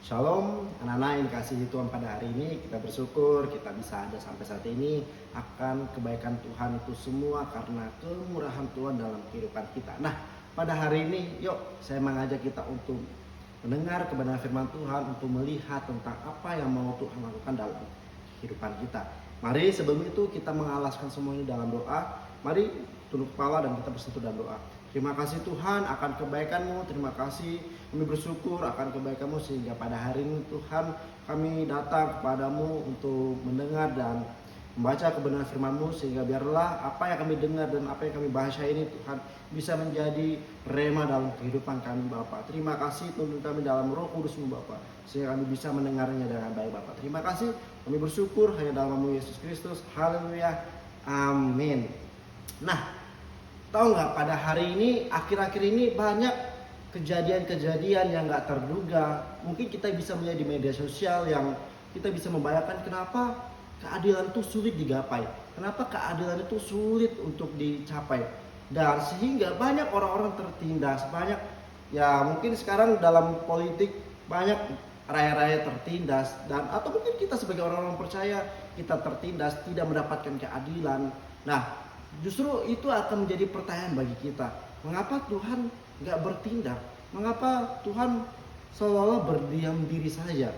Shalom anak-anak yang dikasihi Tuhan. Pada hari ini kita bersyukur kita bisa ada sampai saat ini akan kebaikan Tuhan itu semua karena kemurahan Tuhan dalam kehidupan kita. Nah, pada hari ini yuk saya mengajak kita untuk mendengar kebenaran firman Tuhan, untuk melihat tentang apa yang mau Tuhan lakukan dalam kehidupan kita. Mari sebelum itu kita mengalaskan semua ini dalam doa. Mari tunduk kepala dan kita bersatu dalam doa. Terima kasih Tuhan akan kebaikan-Mu. Terima kasih kami bersyukur akan kebaikan-Mu sehingga pada hari ini Tuhan kami datang kepadamu untuk mendengar dan membaca kebenaran firman-Mu, sehingga biarlah apa yang kami dengar dan apa yang kami bahas ini Tuhan bisa menjadi rema dalam kehidupan kami Bapa. Terima kasih tuntun kami dalam Roh Kudus-Mu Bapa, sehingga kami bisa mendengarnya dengan baik Bapa. Terima kasih, kami bersyukur hanya dalam nama Yesus Kristus. Haleluya. Amin. Nah, tahu nggak, pada hari ini, akhir-akhir ini banyak kejadian-kejadian yang nggak terduga. Mungkin kita bisa melihat di media sosial yang kita bisa membayangkan kenapa keadilan itu sulit digapai. Kenapa keadilan itu sulit untuk dicapai. Dan sehingga banyak orang-orang tertindas. Banyak, ya mungkin sekarang dalam politik banyak raya-raya tertindas. Dan atau mungkin kita sebagai orang-orang percaya kita tertindas, tidak mendapatkan keadilan. Nah, justru itu akan menjadi pertanyaan bagi kita. Mengapa Tuhan nggak bertindak? Mengapa Tuhan seolah-olah berdiam diri saja?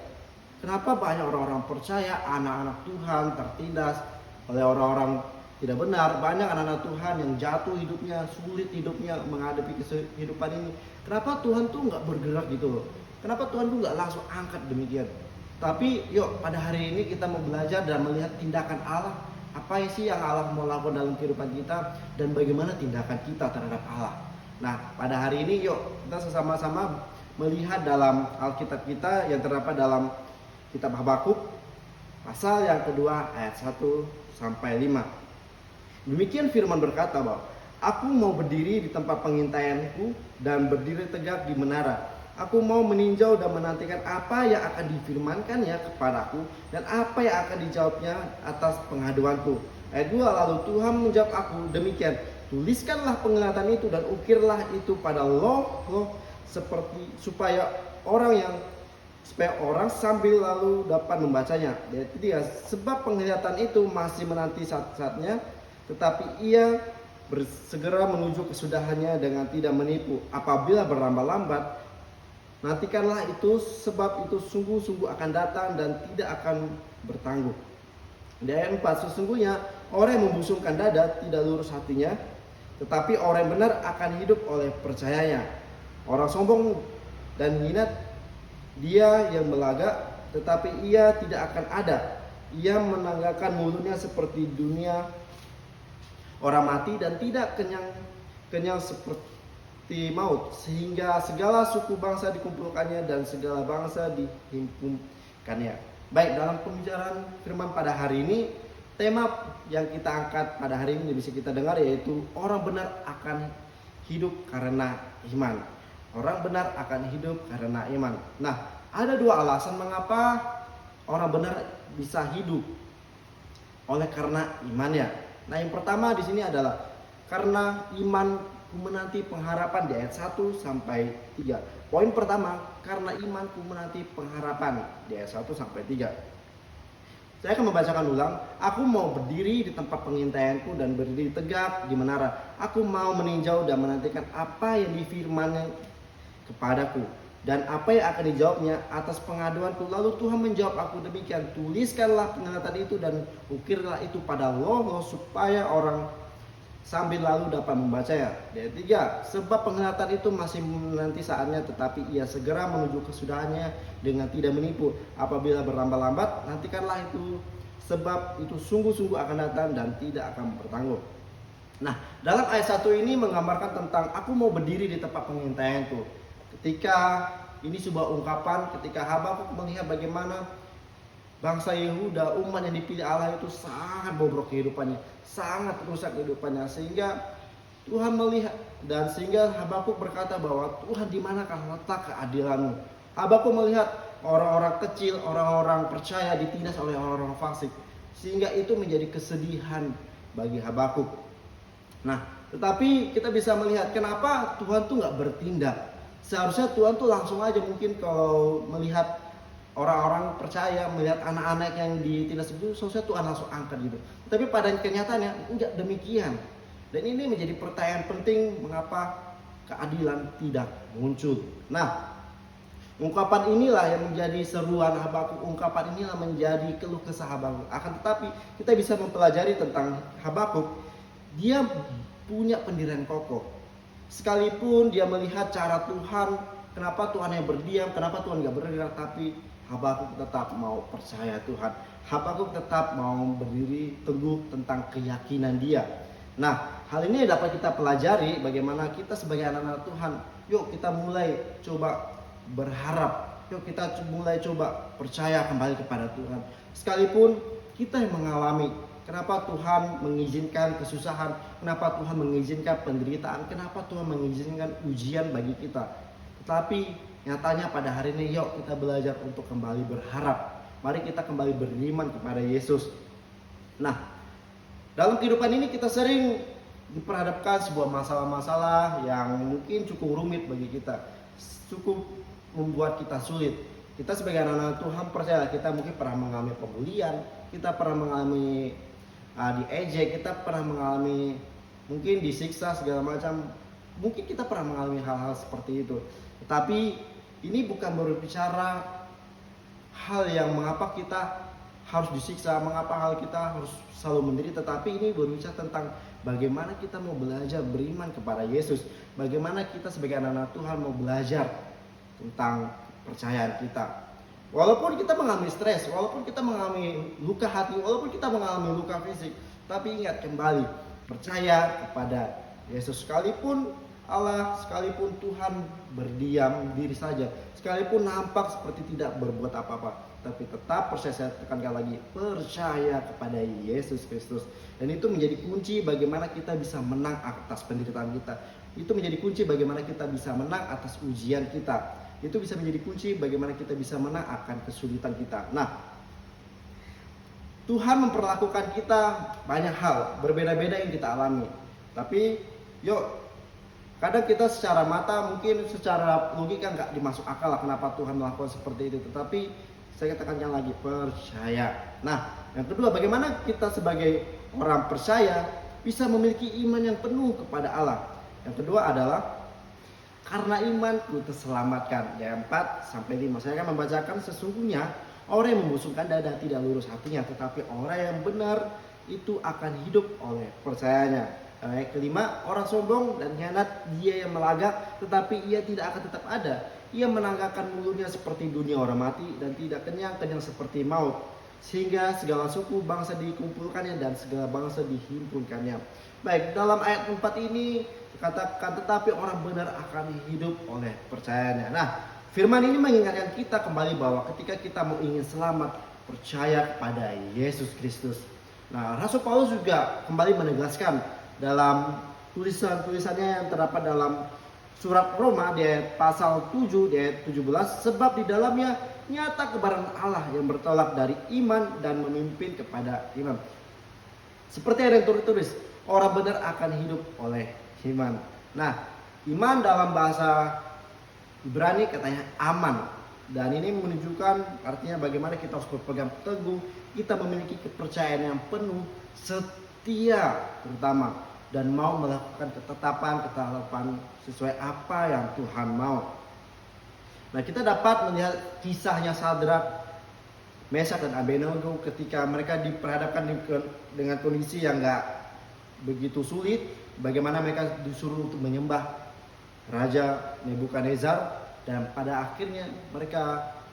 Kenapa banyak orang-orang percaya, anak-anak Tuhan tertindas oleh orang-orang tidak benar? Banyak anak-anak Tuhan yang jatuh hidupnya, sulit hidupnya menghadapi kehidupan ini. Kenapa Tuhan tuh nggak bergerak gitu loh? Kenapa Tuhan tuh nggak langsung angkat demikian? Tapi yuk pada hari ini kita mau belajar dan melihat tindakan Allah. Apa sih yang Allah mau lakukan dalam kehidupan kita dan bagaimana tindakan kita terhadap Allah. Nah, pada hari ini yuk kita sama-sama melihat dalam Alkitab kita yang terdapat dalam kitab Habakuk pasal yang kedua ayat 1 sampai 5. Demikian firman berkata bahwa aku mau berdiri di tempat pengintaianku dan berdiri tegak di menara. Aku mau meninjau dan menantikan apa yang akan difirmankannya kepadaku dan apa yang akan dijawabnya atas pengaduanku. Ayat 2, lalu Tuhan menjawab aku demikian, tuliskanlah penglihatan itu dan ukirlah itu pada loh seperti supaya orang sambil lalu dapat membacanya. Ayat 3, sebab penglihatan itu masih menanti saat-saatnya, tetapi ia segera menuju kesudahannya dengan tidak menipu. Apabila berlambat-lambat, nantikanlah itu, sebab itu sungguh-sungguh akan datang dan tidak akan bertangguh. Di ayat 4, sesungguhnya orang yang membusungkan dada tidak lurus hatinya, tetapi orang yang benar akan hidup oleh percayanya. Orang sombong dan hina dia yang belagak, tetapi ia tidak akan ada. Ia menanggalkan mulutnya seperti dunia orang mati dan tidak kenyang seperti maut, sehingga segala suku bangsa dikumpulkannya dan segala bangsa dihimpunkannya. Baik, dalam pembicaraan firman pada hari ini, tema yang kita angkat pada hari ini bisa kita dengar yaitu orang benar akan hidup karena iman. Orang benar akan hidup karena iman. Nah, ada dua alasan mengapa orang benar bisa hidup oleh karena imannya. Nah, yang pertama di sini adalah karena iman menanti pengharapan di ayat 1 sampai 3. Poin pertama, karena imanku menanti pengharapan di ayat 1 sampai 3. Saya akan membacakan ulang. Aku mau berdiri di tempat pengintaianku dan berdiri tegak di menara. Aku mau meninjau dan menantikan apa yang difirmannya kepadaku dan apa yang akan dijawabnya atas pengaduanku. Lalu Tuhan menjawab aku demikian, tuliskanlah penglihatan itu dan ukirlah itu pada loh supaya orang sambil lalu dapat membacanya. Ayat 3, sebab penglihatan itu masih menanti saatnya, tetapi ia segera menuju kesudahannya dengan tidak menipu. Apabila berlambat-lambat, nantikanlah itu, sebab itu sungguh-sungguh akan datang dan tidak akan bertangguh. Nah, dalam ayat 1 ini menggambarkan tentang aku mau berdiri di tempat pengintaianku. Ketika ini sebuah ungkapan ketika Habakuk melihat bagaimana bangsa Yehuda, umat yang dipilih Allah itu sangat bobrok kehidupannya, sangat rusak kehidupannya, sehingga Tuhan melihat dan sehingga Habakuk berkata bahwa Tuhan, di manakah letak keadilanmu? Habakuk melihat orang-orang kecil, orang-orang percaya ditindas oleh orang-orang fasik, sehingga itu menjadi kesedihan bagi Habakuk. Nah, tetapi kita bisa melihat kenapa Tuhan tuh nggak bertindak. Seharusnya Tuhan tuh langsung aja mungkin kalau melihat orang-orang percaya melihat anak-anak yang ditindas itu sosial tuh langsung angkat gitu. Tapi pada kenyataannya enggak demikian. Dan ini menjadi pertanyaan penting mengapa keadilan tidak muncul. Nah, ungkapan inilah yang menjadi seruan Habakuk, ungkapan inilah menjadi keluh kesah Habakuk. Akan tetapi kita bisa mempelajari tentang Habakuk, dia punya pendirian kokoh. Sekalipun dia melihat cara Tuhan, kenapa Tuhan yang berdiam, kenapa Tuhan gak bergerak, tapi Habakuk tetap mau percaya Tuhan. Habakuk tetap mau berdiri teguh tentang keyakinan dia. Nah, hal ini dapat kita pelajari bagaimana kita sebagai anak-anak Tuhan. Yuk kita mulai coba berharap. Yuk kita mulai coba percaya kembali kepada Tuhan. Sekalipun kita yang mengalami, kenapa Tuhan mengizinkan kesusahan, kenapa Tuhan mengizinkan penderitaan, kenapa Tuhan mengizinkan ujian bagi kita. Tetapi nyatanya pada hari ini yuk kita belajar untuk kembali berharap. Mari kita kembali beriman kepada Yesus. Nah, dalam kehidupan ini kita sering diperhadapkan sebuah masalah-masalah yang mungkin cukup rumit bagi kita, cukup membuat kita sulit. Kita sebagai anak-anak Tuhan percaya kita mungkin pernah mengalami pembulian, kita pernah mengalami diejek, kita pernah mengalami mungkin disiksa segala macam, mungkin kita pernah mengalami hal-hal seperti itu. Tetapi ini bukan berbicara hal yang mengapa kita harus disiksa, mengapa hal kita harus selalu menderita, tetapi ini berbicara tentang bagaimana kita mau belajar beriman kepada Yesus, bagaimana kita sebagai anak-anak Tuhan mau belajar tentang percayaan kita. Walaupun kita mengalami stres, walaupun kita mengalami luka hati, walaupun kita mengalami luka fisik, tapi ingat kembali, percaya kepada Yesus. Sekalipun Allah, sekalipun Tuhan berdiam diri saja, sekalipun nampak seperti tidak berbuat apa-apa, tapi tetap percaya, saya tekankan lagi, percaya kepada Yesus Kristus. Dan itu menjadi kunci bagaimana kita bisa menang atas penderitaan kita. Itu menjadi kunci bagaimana kita bisa menang atas ujian kita. Itu bisa menjadi kunci bagaimana kita bisa menang akan kesulitan kita. Nah, Tuhan memperlakukan kita banyak hal, berbeda-beda yang kita alami. Tapi yuk, kadang kita secara mata mungkin secara logika nggak dimasuk akal lah kenapa Tuhan melakukan seperti itu. Tetapi saya katakan lagi, percaya. Nah, yang kedua, bagaimana kita sebagai orang percaya bisa memiliki iman yang penuh kepada Allah. Yang kedua adalah karena imanku terselamatkan. Ayat 4-5. Saya akan membacakan, sesungguhnya orang yang membusungkan dada tidak lurus hatinya, tetapi orang yang benar itu akan hidup oleh percayanya. Ayat kelima, orang sombong dan hianat, dia yang melagak tetapi ia tidak akan tetap ada. Ia menanggalkan mulutnya seperti dunia orang mati dan tidak kenyang seperti maut. Sehingga segala suku bangsa dikumpulkannya dan segala bangsa dihimpunkannya. Baik, dalam ayat 4 ini dikatakan tetapi orang benar akan hidup oleh percayanya. Nah, firman ini mengingatkan kita kembali bahwa ketika kita mau ingin selamat, percaya kepada Yesus Kristus. Nah, Rasul Paulus juga kembali menegaskan dalam tulisan-tulisannya yang terdapat dalam surat Roma di ayat pasal 7 di ayat 17, sebab di dalamnya nyata kebenaran Allah yang bertolak dari iman dan memimpin kepada iman. Seperti ada yang tertulis, orang benar akan hidup oleh iman. Nah, iman dalam bahasa Ibrani katanya aman. Dan ini menunjukkan artinya bagaimana kita harus berpegang teguh, kita memiliki kepercayaan yang penuh, setia terutama, dan mau melakukan ketetapan sesuai apa yang Tuhan mau. Nah, kita dapat melihat kisahnya Sadrak, Mesak dan Abednego ketika mereka diperhadapkan dengan kondisi yang gak begitu sulit. Bagaimana mereka disuruh untuk menyembah Raja Nebukadnezar, dan pada akhirnya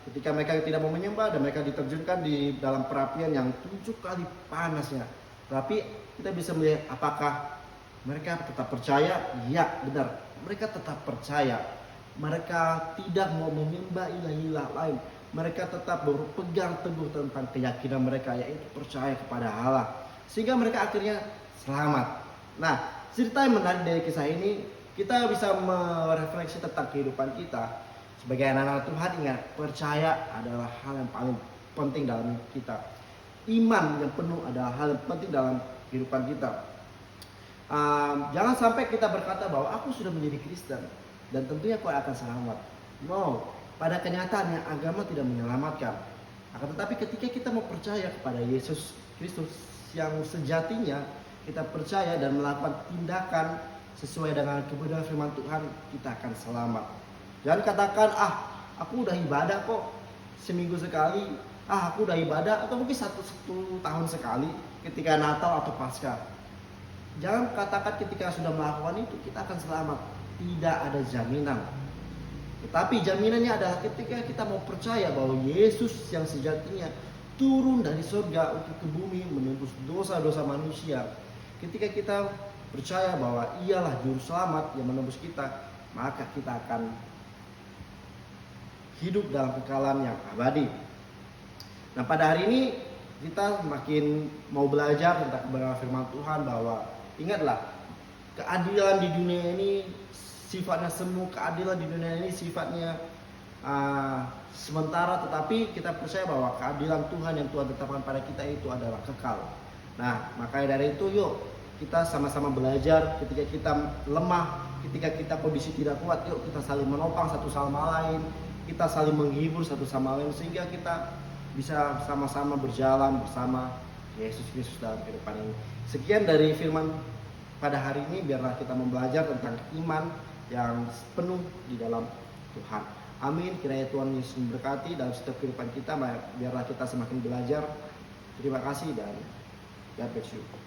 ketika mereka tidak mau menyembah dan mereka diterjunkan di dalam perapian yang 7 kali panasnya. Tapi kita bisa melihat apakah mereka tetap percaya? Ya, benar. Mereka tetap percaya. Mereka tidak mau menyembah ilah-ilah lain. Mereka tetap berpegang teguh tentang keyakinan mereka, yaitu percaya kepada Allah. Sehingga mereka akhirnya selamat. Nah, cerita yang menarik dari kisah ini, kita bisa merefleksi tentang kehidupan kita. Sebagai anak-anak Tuhan, ingat, percaya adalah hal yang paling penting dalam kita. Iman yang penuh adalah hal yang penting dalam kehidupan kita. Jangan sampai kita berkata bahwa aku sudah menjadi Kristen dan tentunya aku akan selamat. No, pada kenyataannya agama tidak menyelamatkan. Akan tetapi ketika kita mau percaya kepada Yesus Kristus yang sejatinya, kita percaya dan melakukan tindakan sesuai dengan kebenaran firman Tuhan, kita akan selamat. Jangan katakan, aku udah ibadah kok seminggu sekali, aku udah ibadah, atau mungkin satu tahun sekali ketika Natal atau Paskah. Jangan katakan ketika sudah melakukan itu kita akan selamat. Tidak ada jaminan. Tetapi jaminannya adalah ketika kita mau percaya bahwa Yesus yang sejatinya turun dari surga untuk ke bumi menembus dosa-dosa manusia. Ketika kita percaya bahwa ialah juru selamat yang menembus kita, maka kita akan hidup dalam kekalahan yang abadi. Nah, pada hari ini kita makin mau belajar tentang kebenaran firman Tuhan, bahwa ingatlah, keadilan di dunia ini sifatnya semu, keadilan di dunia ini sifatnya sementara, tetapi kita percaya bahwa keadilan Tuhan yang Tuhan tetapkan pada kita itu adalah kekal. Nah, makanya dari itu yuk kita sama-sama belajar. Ketika kita lemah, ketika kita kondisi tidak kuat, yuk kita saling menopang satu sama lain, kita saling menghibur satu sama lain, sehingga kita bisa sama-sama berjalan bersama Yesus Kristus dalam kehidupan ini. Sekian dari firman pada hari ini, biarlah kita belajar tentang iman yang penuh di dalam Tuhan. Amin. Kiranya Tuhan Yesus memberkati dalam setiap kehidupan kita, biarlah kita semakin belajar. Terima kasih dan God bless you.